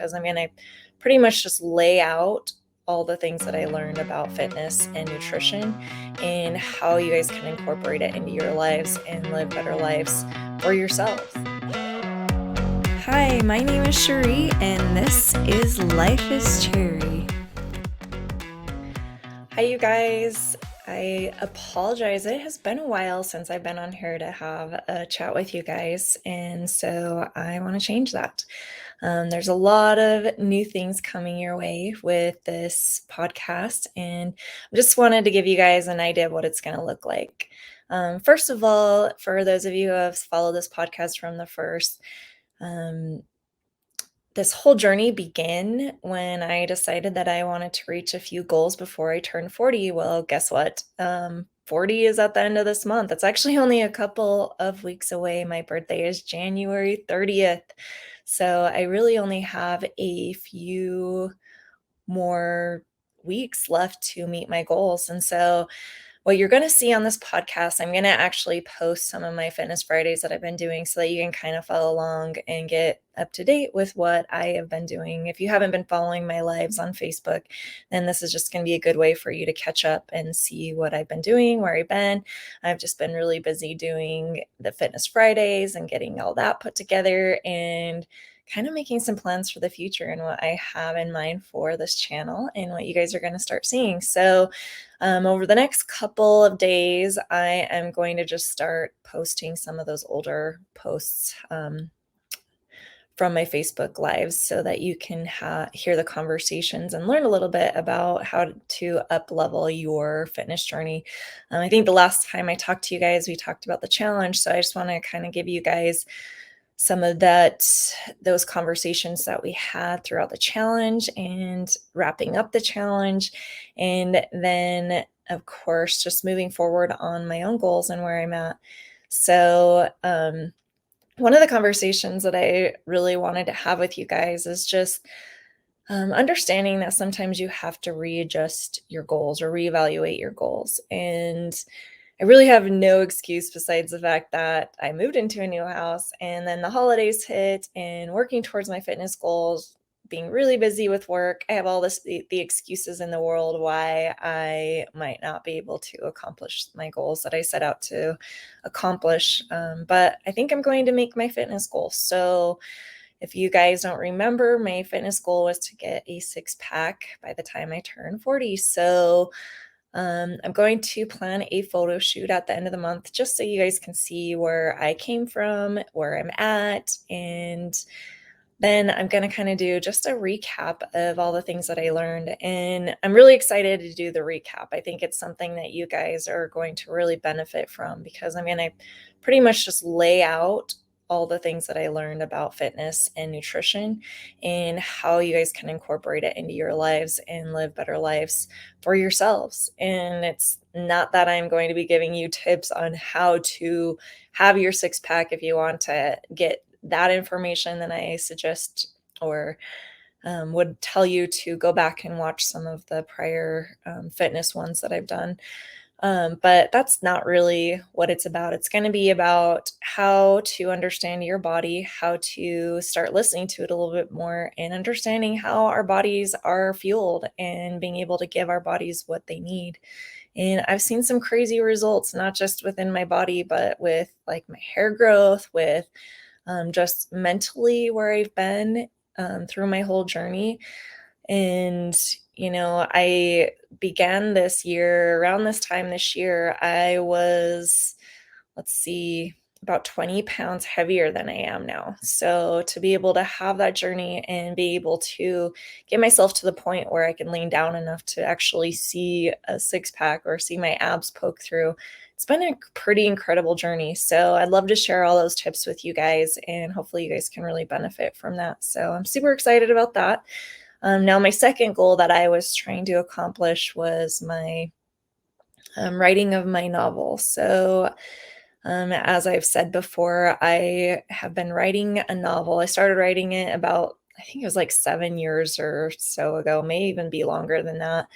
because I'm going to pretty much just lay out all the things that I learned about fitness and nutrition and how you guys can incorporate it into your lives and live better lives for yourselves. Hi, my name is Cherie, and this is Life is Cherry. Hi, you guys. I apologize. It has been a while since I've been on here to have a chat with you guys, and so I want to change that. There's a lot of new things coming your way with this podcast, and I just wanted to give you guys an idea of what it's going to look like. First of all, for those of you who have followed this podcast from the first, this whole journey began when I decided that I wanted to reach a few goals before I turned 40. Well, guess what? 40 is at the end of this month. It's actually only a couple of weeks away. My birthday is January 30th. So I really only have a few more weeks left to meet my goals. And so what you're going to see on this podcast, I'm going to actually post some of my Fitness Fridays that I've been doing so that you can kind of follow along and get up to date with what I have been doing. If you haven't been following my lives on Facebook, then this is just going to be a good way for you to catch up and see what I've been doing, where I've been. I've just been really busy doing the Fitness Fridays and getting all that put together and kind of making some plans for the future and what I have in mind for this channel and what you guys are going to start seeing. So over the next couple of days, I am going to just start posting some of those older posts from my Facebook lives so that you can hear the conversations and learn a little bit about how to up level your fitness journey. I think the last time I talked to you guys, we talked about the challenge. So I just want to kind of give you guys some of those conversations that we had throughout the challenge and wrapping up the challenge. And then, of course, just moving forward on my own goals and where I'm at. So, one of the conversations that I really wanted to have with you guys is just understanding that sometimes you have to readjust your goals or reevaluate your goals. And I really have no excuse besides the fact that I moved into a new house and then the holidays hit and working towards my fitness goals, being really busy with work. I have all the excuses in the world why I might not be able to accomplish my goals that I set out to accomplish. But I think I'm going to make my fitness goal. So if you guys don't remember, my fitness goal was to get a 6-pack by the time I turn 40. So I'm going to plan a photo shoot at the end of the month just so you guys can see where I came from, where I'm at, and then I'm going to kind of do just a recap of all the things that I learned. And I'm really excited to do the recap. I think it's something that you guys are going to really benefit from because I'm going to pretty much just lay out all the things that I learned about fitness and nutrition and how you guys can incorporate it into your lives and live better lives for yourselves. And it's not that I'm going to be giving you tips on how to have your 6-pack. If you want to get that information, then I suggest or would tell you to go back and watch some of the prior fitness ones that I've done. But that's not really what it's about. It's going to be about how to understand your body, how to start listening to it a little bit more, and understanding how our bodies are fueled and being able to give our bodies what they need. And I've seen some crazy results, not just within my body, but with like my hair growth, with just mentally where I've been through my whole journey. And, I began this year, around this time this year, I was, let's see, about 20 pounds heavier than I am now. So to be able to have that journey and be able to get myself to the point where I can lean down enough to actually see a 6-pack or see my abs poke through, it's been a pretty incredible journey. So I'd love to share all those tips with you guys, and hopefully you guys can really benefit from that. So I'm super excited about that. Now, my second goal that I was trying to accomplish was my writing of my novel. So, as I've said before, I have been writing a novel. I started writing it about, I think it was like 7 years or so ago, may even be longer than that.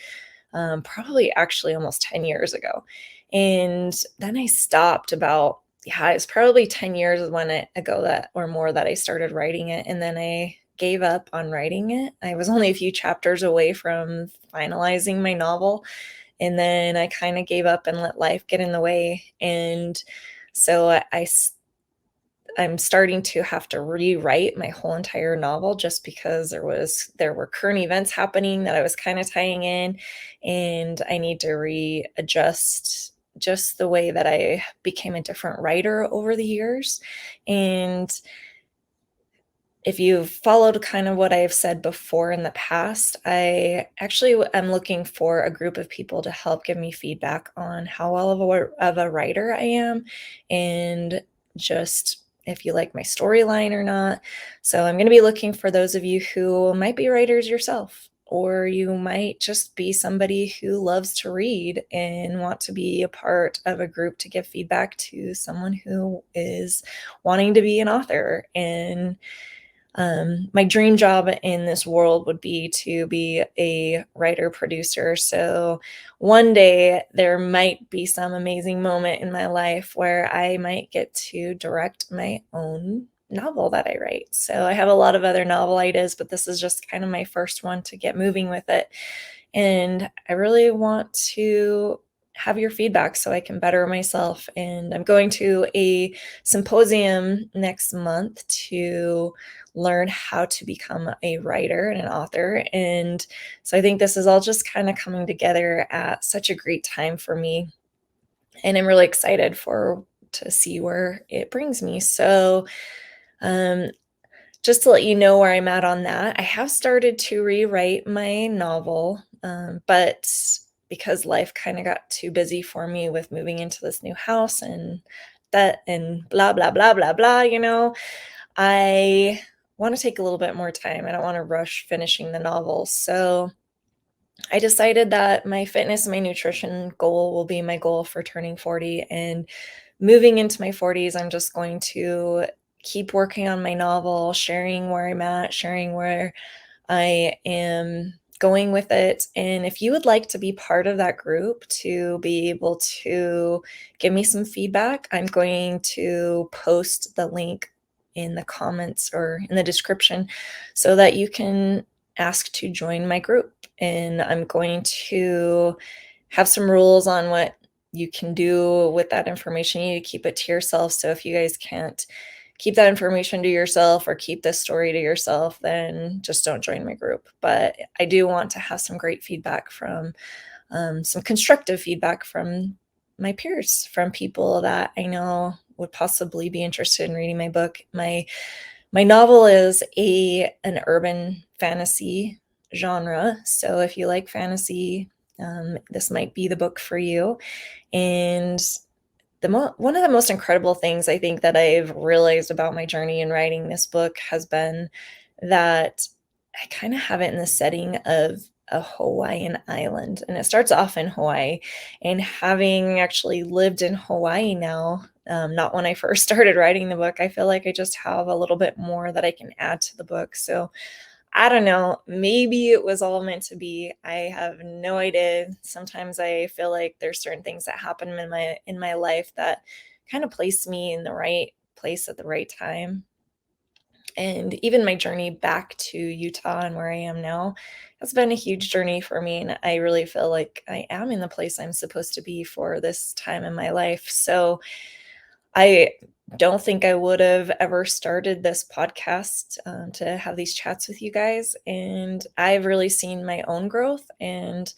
Probably actually almost 10 years ago. And then I stopped it's probably 10 years ago that or more that I started writing it. And then I gave up on writing it. I was only a few chapters away from finalizing my novel, and then I kind of gave up and let life get in the way. And so I'm starting to have to rewrite my whole entire novel just because there were current events happening that I was kind of tying in, and I need to readjust just the way that I became a different writer over the years. And if you've followed kind of what I've said before in the past, I actually am looking for a group of people to help give me feedback on how well of a writer I am, and just if you like my storyline or not. So I'm going to be looking for those of you who might be writers yourself, or you might just be somebody who loves to read and want to be a part of a group to give feedback to someone who is wanting to be an author. And my dream job in this world would be to be a writer producer. So one day there might be some amazing moment in my life where I might get to direct my own novel that I write. So I have a lot of other novel ideas, but this is just kind of my first one to get moving with it. And I really want to have your feedback so I can better myself. And I'm going to a symposium next month to learn how to become a writer and an author. And so I think this is all just kind of coming together at such a great time for me. And I'm really excited for to see where it brings me. So um, just to let you know where I'm at on that, I have started to rewrite my novel, but because life kind of got too busy for me with moving into this new house and that and blah, blah, blah, blah, blah, I want to take a little bit more time. I don't want to rush finishing the novel. So I decided that my fitness and my nutrition goal will be my goal for turning 40. And moving into my 40s, I'm just going to keep working on my novel, sharing where I'm at, sharing where I am going with it. And if you would like to be part of that group to be able to give me some feedback, I'm going to post the link in the comments or in the description so that you can ask to join my group. And I'm going to have some rules on what you can do with that information. You need to keep it to yourself. So if you guys can't keep that information to yourself or keep this story to yourself, then just don't join my group. But I do want to have some great feedback from some constructive feedback from my peers, from people that I know would possibly be interested in reading my book. My novel is an urban fantasy genre. So if you like fantasy, this might be the book for you. And one of the most incredible things I think that I've realized about my journey in writing this book has been that I kind of have it in the setting of a Hawaiian island. And it starts off in Hawaii. And having actually lived in Hawaii now, not when I first started writing the book, I feel like I just have a little bit more that I can add to the book. So I don't know, maybe it was all meant to be. I have no idea. Sometimes I feel like there's certain things that happen in my life that kind of place me in the right place at the right time. And even my journey back to Utah and where I am now has been a huge journey for me. And I really feel like I am in the place I'm supposed to be for this time in my life. So I don't think I would have ever started this podcast to have these chats with you guys. And I've really seen my own growth. And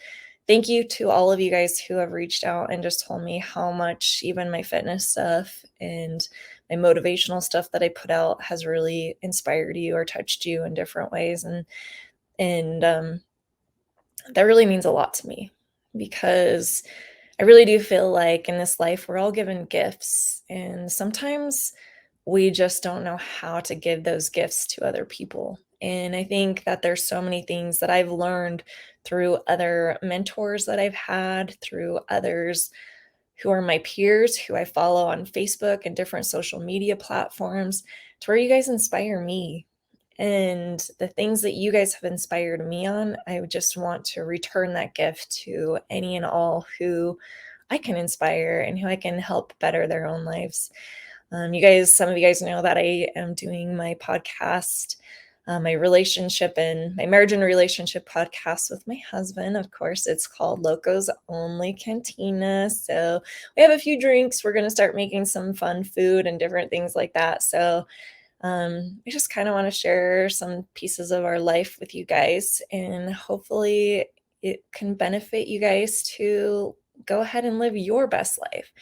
thank you to all of you guys who have reached out and just told me how much even my fitness stuff and my motivational stuff that I put out has really inspired you or touched you in different ways. And that really means a lot to me, because I really do feel like in this life, we're all given gifts, and sometimes we just don't know how to give those gifts to other people. And I think that there's so many things that I've learned through other mentors that I've had, through others who are my peers, who I follow on Facebook and different social media platforms, to where you guys inspire me. And the things that you guys have inspired me on, I would just want to return that gift to any and all who I can inspire and who I can help better their own lives. Some of you guys know that I am doing my podcast my relationship and my marriage and relationship podcast with my husband. Of course, it's called Locos Only Cantina. So we have a few drinks. We're going to start making some fun food and different things like that. So I just kind of want to share some pieces of our life with you guys, and hopefully it can benefit you guys to go ahead and live your best life.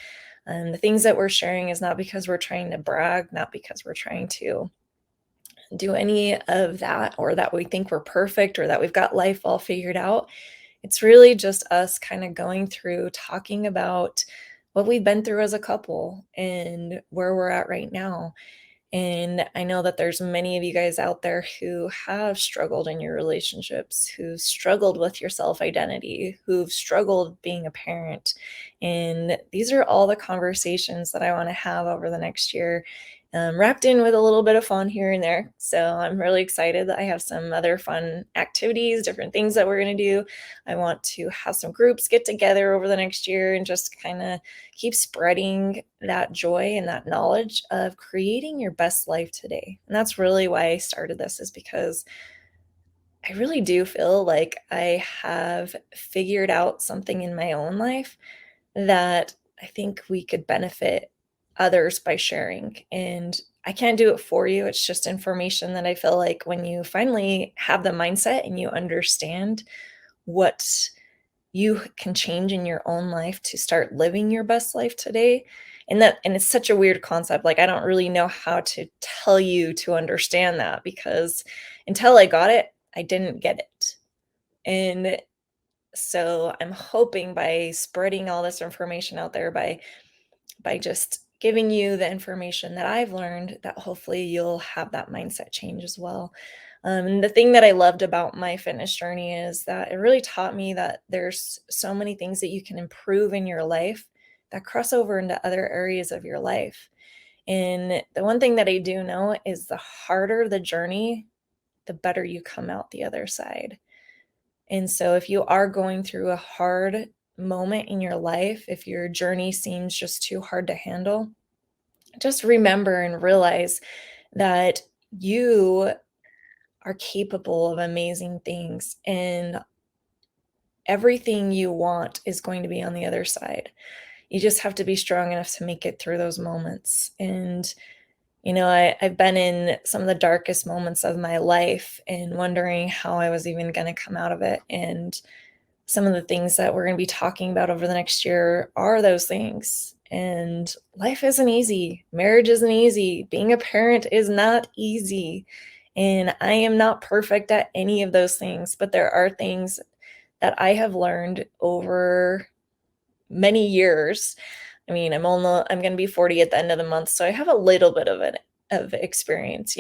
The things that we're sharing is not because we're trying to brag, not because we're trying to do any of that, or that we think we're perfect, or that we've got life all figured out. It's really just us kind of going through, talking about what we've been through as a couple and where we're at right now. And I know that there's many of you guys out there who have struggled in your relationships, who've struggled with your self identity, who've struggled being a parent. And these are all the conversations that I want to have over the next year, wrapped in with a little bit of fun here and there. So I'm really excited that I have some other fun activities, different things that we're going to do. I want to have some groups get together over the next year and just kind of keep spreading that joy and that knowledge of creating your best life today. And that's really why I started this, is because I really do feel like I have figured out something in my own life that I think we could benefit others by sharing. And I can't do it for you. It's just information that I feel like when you finally have the mindset and you understand what you can change in your own life to start living your best life today. And it's such a weird concept. Like, I don't really know how to tell you to understand that, because until I got it, I didn't get it. And so I'm hoping by spreading all this information out there, by just giving you the information that I've learned, that hopefully you'll have that mindset change as well. And the thing that I loved about my fitness journey is that it really taught me that there's so many things that you can improve in your life that cross over into other areas of your life. And the one thing that I do know is the harder the journey, the better you come out the other side. And so if you are going through a hard moment in your life, if your journey seems just too hard to handle, just remember and realize that you are capable of amazing things, and everything you want is going to be on the other side. You just have to be strong enough to make it through those moments. And I've been in some of the darkest moments of my life and wondering how I was even going to come out of it. And some of the things that we're going to be talking about over the next year are those things. And life isn't easy. Marriage isn't easy. Being a parent is not easy. And I am not perfect at any of those things, but there are things that I have learned over many years. I mean, I'm going to be 40 at the end of the month, so I have a little bit of experience,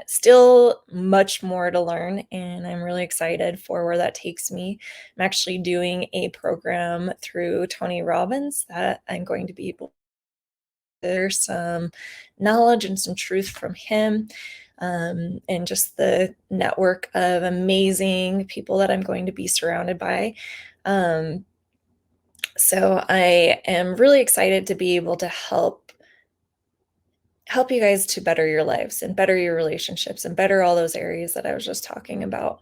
Still much more to learn, and I'm really excited for where that takes me. I'm actually doing a program through Tony Robbins that I'm going to be able, there's some knowledge and some truth from him, and just the network of amazing people that I'm going to be surrounded by. Um, so I am really excited to be able to help you guys to better your lives and better your relationships and better all those areas that I was just talking about.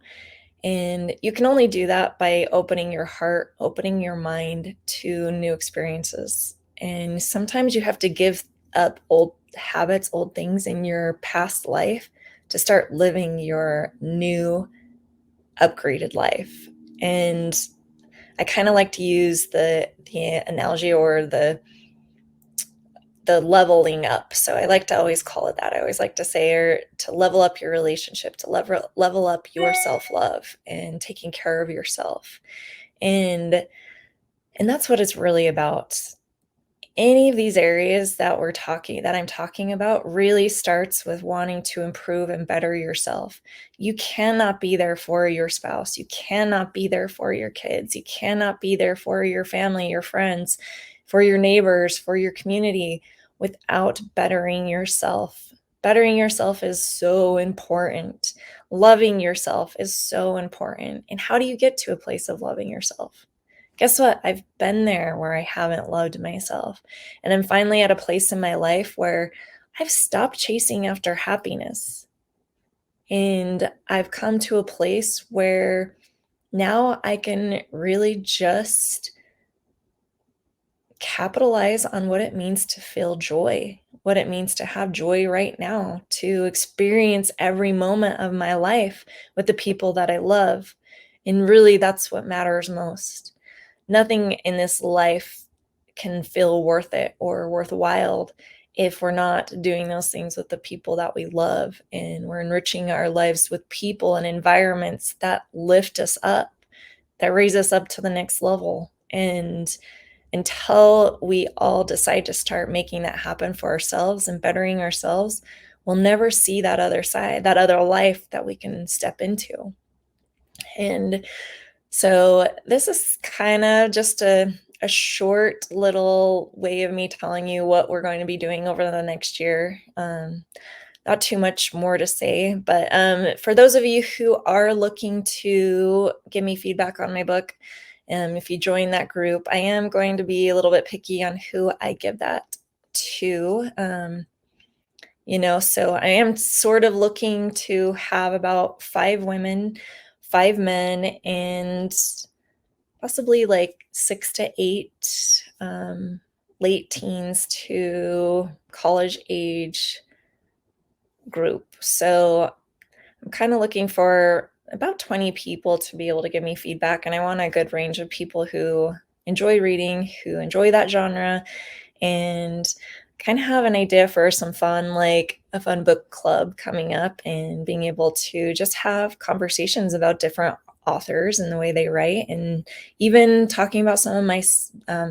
And you can only do that by opening your heart, opening your mind to new experiences. And sometimes you have to give up old habits, old things in your past life to start living your new upgraded life. And I kind of like to use the analogy, or the leveling up. So I like to always call it that. I always like to say, or to level up your relationship, to level up your self-love and taking care of yourself. And that's what it's really about. Any of these areas that I'm talking about really starts with wanting to improve and better yourself. You cannot be there for your spouse. You cannot be there for your kids. You cannot be there for your family, your friends, for your neighbors, for your community without bettering yourself. Bettering yourself is so important. Loving yourself is so important. And how do you get to a place of loving yourself? Guess what? I've been there where I haven't loved myself. And I'm finally at a place in my life where I've stopped chasing after happiness. And I've come to a place where now I can really just capitalize on what it means to feel joy, what it means to have joy right now, to experience every moment of my life with the people that I love. And really, that's what matters most. Nothing in this life can feel worth it or worthwhile if we're not doing those things with the people that we love, and we're enriching our lives with people and environments that lift us up, that raise us up to the next level. And until we all decide to start making that happen for ourselves and bettering ourselves, we'll never see that other side, that other life that we can step into. And so this is kind of just a short little way of me telling you what we're going to be doing over the next year. Not too much more to say, but for those of you who are looking to give me feedback on my book, if you join that group, I am going to be a little bit picky on who I give that to. So I am sort of looking to have about 5 women, 5 men, and possibly like 6 to 8 late teens to college age group. So I'm kind of looking for about 20 people to be able to give me feedback. And I want a good range of people who enjoy reading, who enjoy that genre, and kind of have an idea for some fun, like a fun book club coming up, and being able to just have conversations about different authors and the way they write, and even talking about some of my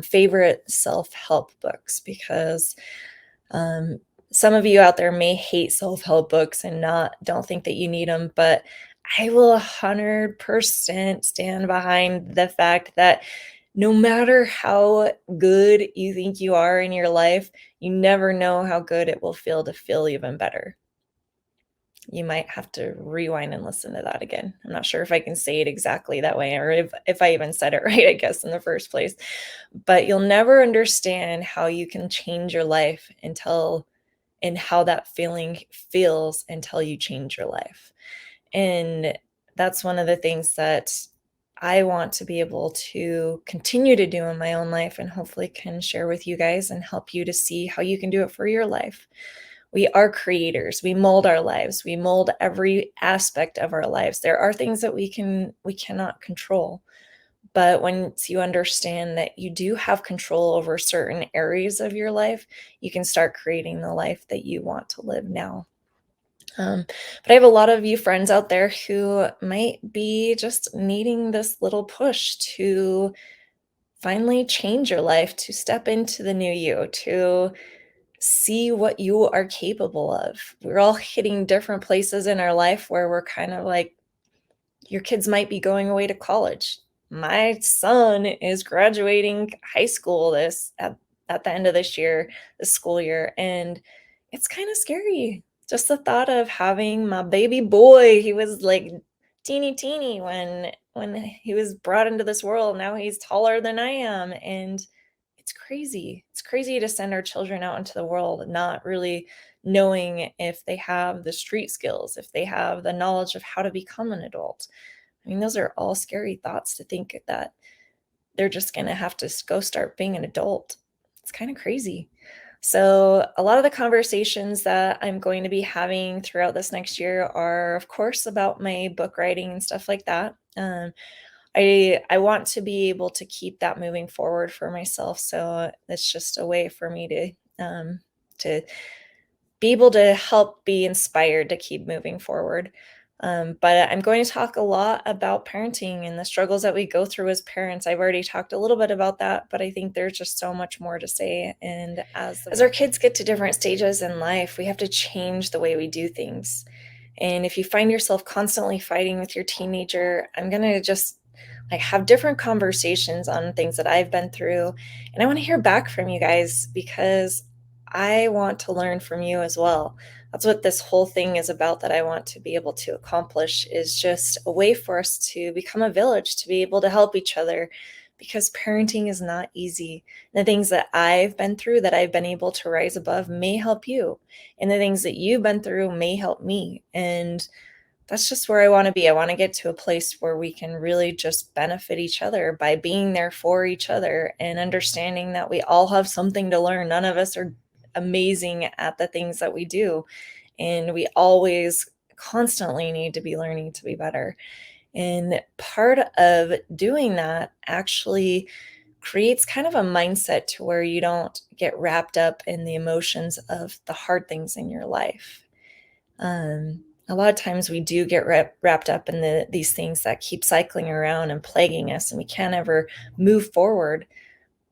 favorite self-help books, because um, some of you out there may hate self-help books and don't think that you need them, but I will 100% stand behind the fact that no matter how good you think you are in your life, you never know how good it will feel to feel even better. You might have to rewind and listen to that again. I'm not sure if I can say it exactly that way, or if I even said it right, I guess, in the first place. But you'll never understand how you can change your life and how that feeling feels until you change your life. And that's one of the things that I want to be able to continue to do in my own life, and hopefully can share with you guys and help you to see how you can do it for your life. We are creators. We mold our lives. We mold every aspect of our lives. There are things that we cannot control. But once you understand that you do have control over certain areas of your life, you can start creating the life that you want to live now. But I have a lot of you friends out there who might be just needing this little push to finally change your life, to step into the new you, to see what you are capable of. We're all hitting different places in our life where we're kind of like, your kids might be going away to college. My son is graduating high school at the end of this school year, and it's kind of scary. Just the thought of having my baby boy, he was like teeny when he was brought into this world. Now he's taller than I am, and it's crazy. It's crazy to send our children out into the world not really knowing if they have the street skills, if they have the knowledge of how to become an adult. I mean, those are all scary thoughts, to think that they're just going to have to go start being an adult. It's kind of crazy. So, a lot of the conversations that I'm going to be having throughout this next year are, of course, about my book writing and stuff like that. I want to be able to keep that moving forward for myself. So it's just a way for me to be able to help be inspired to keep moving forward. But I'm going to talk a lot about parenting and the struggles that we go through as parents. I've already talked a little bit about that, but I think there's just so much more to say. And as our kids get to different stages in life, we have to change the way we do things. And if you find yourself constantly fighting with your teenager, I'm going to just like have different conversations on things that I've been through. And I want to hear back from you guys, because I want to learn from you as well. That's what this whole thing is about, that I want to be able to accomplish, is just a way for us to become a village, to be able to help each other, because parenting is not easy. The things that I've been through, that I've been able to rise above, may help you. And the things that you've been through may help me. And that's just where I wanna be. I wanna get to a place where we can really just benefit each other by being there for each other and understanding that we all have something to learn. None of us are amazing at the things that we do, and we always constantly need to be learning to be better. And part of doing that actually creates kind of a mindset to where you don't get wrapped up in the emotions of the hard things in your life. A lot of times we do get wrapped up in these things that keep cycling around and plaguing us, and we can't ever move forward.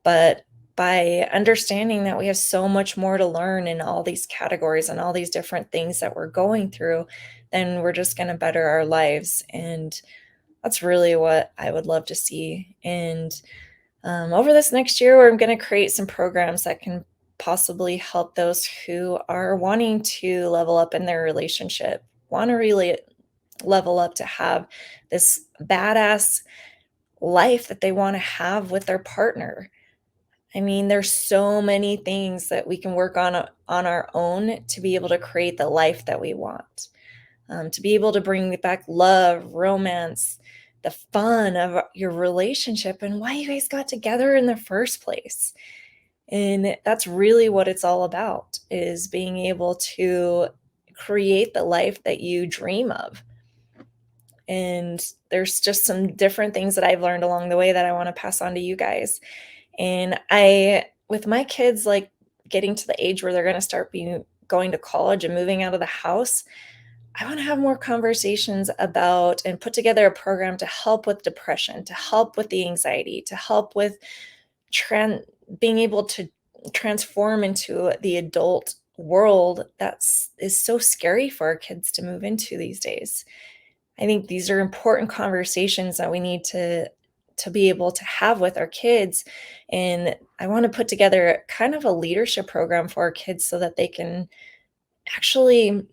But by understanding that we have so much more to learn in all these categories and all these different things that we're going through, then we're just going to better our lives. And that's really what I would love to see. And over this next year, we're going to create some programs that can possibly help those who are wanting to level up in their relationship, want to really level up to have this badass life that they want to have with their partner. I mean, there's so many things that we can work on our own to be able to create the life that we want, to be able to bring back love, romance, the fun of your relationship and why you guys got together in the first place. And that's really what it's all about, is being able to create the life that you dream of. And there's just some different things that I've learned along the way that I want to pass on to you guys. And with my kids, like getting to the age where they're going to start being going to college and moving out of the house, I want to have more conversations about and put together a program to help with depression, to help with the anxiety, to help with tran- being able to transform into the adult world that's is so scary for our kids to move into these days. I think these are important conversations that we need to be able to have with our kids, and I want to put together kind of a leadership program for our kids so that they can actually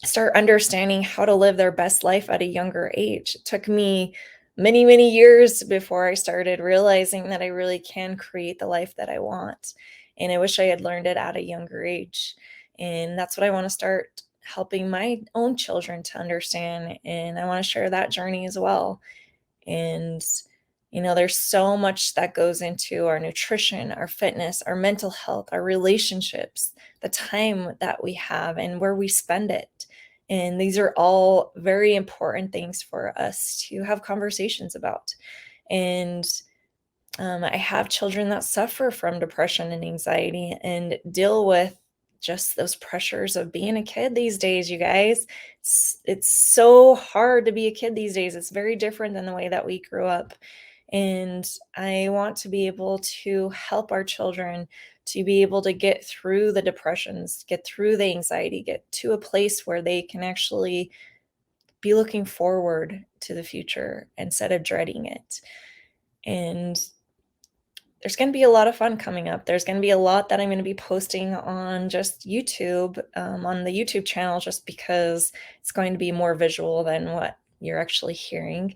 start understanding how to live their best life at a younger age. It took me many, many years before I started realizing that I really can create the life that I want. And I wish I had learned it at a younger age. And that's what I want to start helping my own children to understand. And I want to share that journey as well. And, there's so much that goes into our nutrition, our fitness, our mental health, our relationships, the time that we have, and where we spend it. And these are all very important things for us to have conversations about. And I have children that suffer from depression and anxiety and deal with just those pressures of being a kid these days, you guys. It's so hard to be a kid these days. It's very different than the way that we grew up. And I want to be able to help our children to be able to get through the depressions, get through the anxiety, get to a place where they can actually be looking forward to the future instead of dreading it. And there's going to be a lot of fun coming up. There's going to be a lot that I'm going to be posting on just YouTube, on the YouTube channel, just because it's going to be more visual than what you're actually hearing.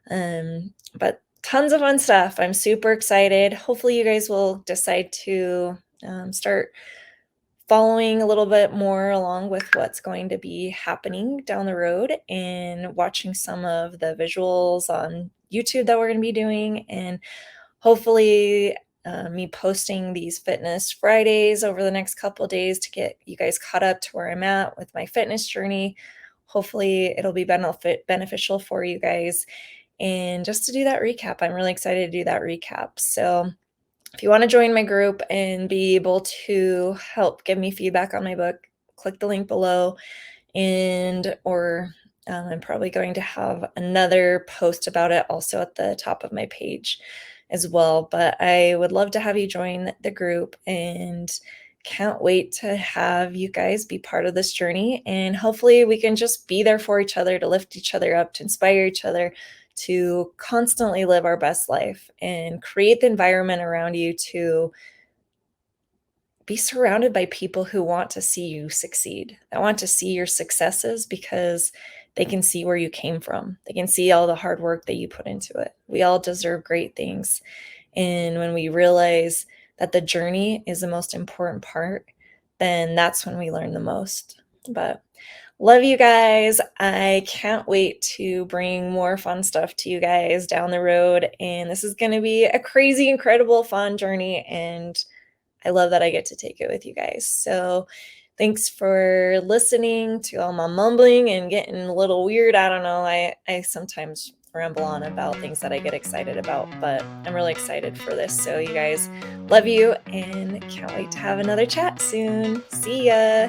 But tons of fun stuff. I'm super excited. Hopefully, you guys will decide to start following a little bit more along with what's going to be happening down the road and watching some of the visuals on YouTube that we're going to be doing. And hopefully, me posting these fitness Fridays over the next couple of days to get you guys caught up to where I'm at with my fitness journey. Hopefully, it'll be beneficial for you guys. And just to do that recap, I'm really excited to do that recap. So, if you want to join my group and be able to help give me feedback on my book, click the link below. I'm probably going to have another post about it also at the top of my page as well. But I would love to have you join the group, and can't wait to have you guys be part of this journey. And hopefully we can just be there for each other, to lift each other up, to inspire each other, to constantly live our best life and create the environment around you to be surrounded by people who want to see you succeed. I want to see your successes because they can see where you came from. They can see all the hard work that you put into it. We all deserve great things. And when we realize that the journey is the most important part, then that's when we learn the most. But Love you guys. I can't wait to bring more fun stuff to you guys down the road. And this is going to be a crazy, incredible, fun journey. And I love that I get to take it with you guys. So thanks for listening to all my mumbling and getting a little weird. I don't know. I sometimes ramble on about things that I get excited about, but I'm really excited for this. So you guys, love you and can't wait to have another chat soon. See ya.